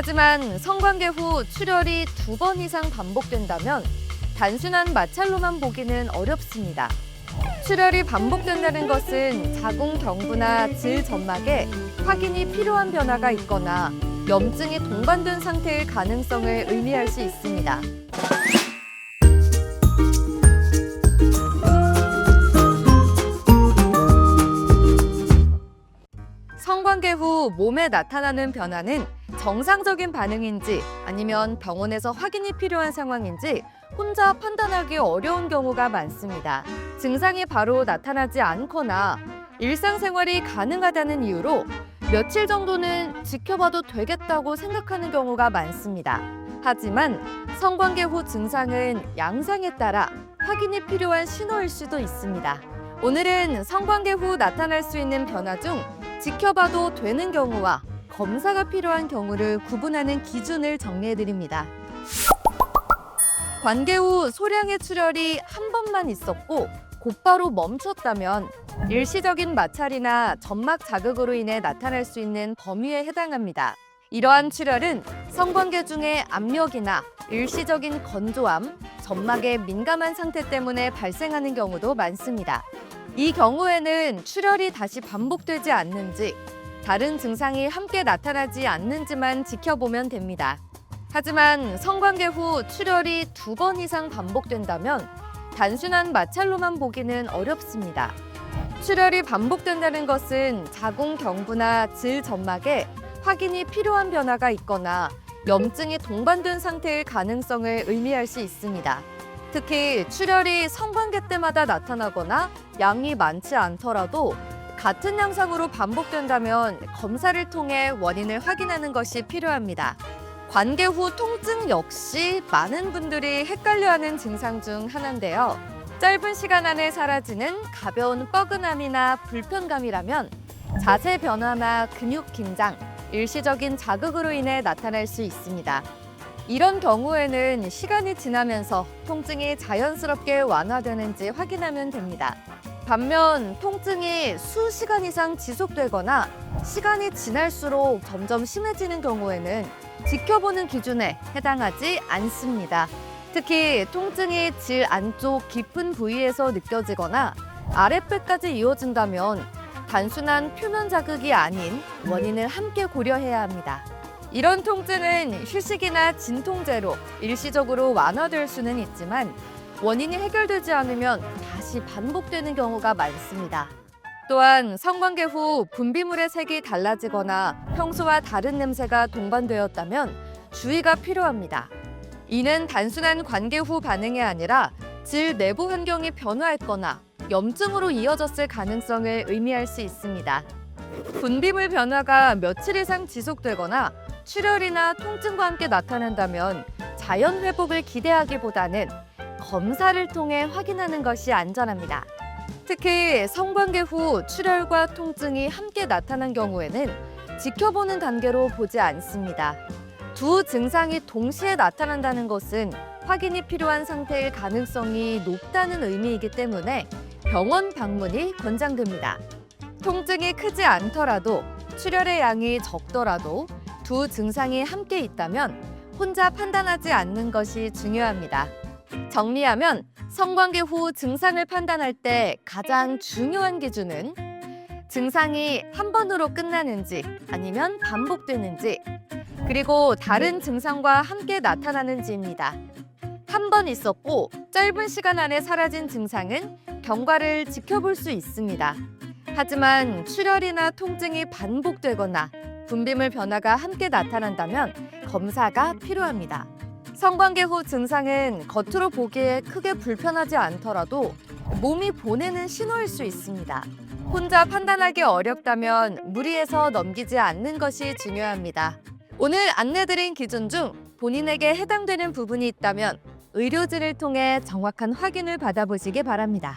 하지만 성관계 후 출혈이 2번 이상 반복된다면 단순한 마찰로만 보기는 어렵습니다. 출혈이 반복된다는 것은 자궁 경부나 질 점막에 확인이 필요한 변화가 있거나 염증이 동반된 상태일 가능성을 의미할 수 있습니다. 성관계 후 몸에 나타나는 변화는 정상적인 반응인지 아니면 병원에서 확인이 필요한 상황인지 혼자 판단하기 어려운 경우가 많습니다. 증상이 바로 나타나지 않거나 일상생활이 가능하다는 이유로 며칠 정도는 지켜봐도 되겠다고 생각하는 경우가 많습니다. 하지만 성관계 후 증상은 양상에 따라 확인이 필요한 신호일 수도 있습니다. 오늘은 성관계 후 나타날 수 있는 변화 중 지켜봐도 되는 경우와 검사가 필요한 경우를 구분하는 기준을 정리해드립니다. 관계 후 소량의 출혈이 한 번만 있었고 곧바로 멈췄다면 일시적인 마찰이나 점막 자극으로 인해 나타날 수 있는 범위에 해당합니다. 이러한 출혈은 성관계 중의 압력이나 일시적인 건조함, 점막의 민감한 상태 때문에 발생하는 경우도 많습니다. 이 경우에는 출혈이 다시 반복되지 않는지, 다른 증상이 함께 나타나지 않는지만 지켜보면 됩니다. 하지만 성관계 후 출혈이 2번 이상 반복된다면 단순한 마찰로만 보기는 어렵습니다. 출혈이 반복된다는 것은 자궁 경부나 질 점막에 확인이 필요한 변화가 있거나 염증이 동반된 상태일 가능성을 의미할 수 있습니다. 특히 출혈이 성관계 때마다 나타나거나 양이 많지 않더라도 같은 양상으로 반복된다면 검사를 통해 원인을 확인하는 것이 필요합니다. 관계 후 통증 역시 많은 분들이 헷갈려하는 증상 중 하나인데요. 짧은 시간 안에 사라지는 가벼운 뻐근함이나 불편감이라면 자세 변화나 근육 긴장, 일시적인 자극으로 인해 나타날 수 있습니다. 이런 경우에는 시간이 지나면서 통증이 자연스럽게 완화되는지 확인하면 됩니다. 반면 통증이 수시간 이상 지속되거나 시간이 지날수록 점점 심해지는 경우에는 지켜보는 기준에 해당하지 않습니다. 특히 통증이 질 안쪽 깊은 부위에서 느껴지거나 아랫배까지 이어진다면 단순한 표면 자극이 아닌 원인을 함께 고려해야 합니다. 이런 통증은 휴식이나 진통제로 일시적으로 완화될 수는 있지만 원인이 해결되지 않으면 다시 반복되는 경우가 많습니다. 또한 성관계 후 분비물의 색이 달라지거나 평소와 다른 냄새가 동반되었다면 주의가 필요합니다. 이는 단순한 관계 후 반응이 아니라 질 내부 환경이 변화했거나 염증으로 이어졌을 가능성을 의미할 수 있습니다. 분비물 변화가 며칠 이상 지속되거나 출혈이나 통증과 함께 나타난다면 자연 회복을 기대하기보다는 검사를 통해 확인하는 것이 안전합니다. 특히 성관계 후 출혈과 통증이 함께 나타난 경우에는 지켜보는 단계로 보지 않습니다. 두 증상이 동시에 나타난다는 것은 확인이 필요한 상태일 가능성이 높다는 의미이기 때문에 병원 방문이 권장됩니다. 통증이 크지 않더라도 출혈의 양이 적더라도 두 증상이 함께 있다면 혼자 판단하지 않는 것이 중요합니다. 정리하면 성관계 후 증상을 판단할 때 가장 중요한 기준은 증상이 한 번으로 끝나는지 아니면 반복되는지, 그리고 다른 증상과 함께 나타나는지입니다. 한 번 있었고 짧은 시간 안에 사라진 증상은 경과를 지켜볼 수 있습니다. 하지만 출혈이나 통증이 반복되거나 분비물 변화가 함께 나타난다면 검사가 필요합니다. 성관계 후 증상은 겉으로 보기에 크게 불편하지 않더라도 몸이 보내는 신호일 수 있습니다. 혼자 판단하기 어렵다면 무리해서 넘기지 않는 것이 중요합니다. 오늘 안내드린 기준 중 본인에게 해당되는 부분이 있다면 의료진을 통해 정확한 확인을 받아보시기 바랍니다.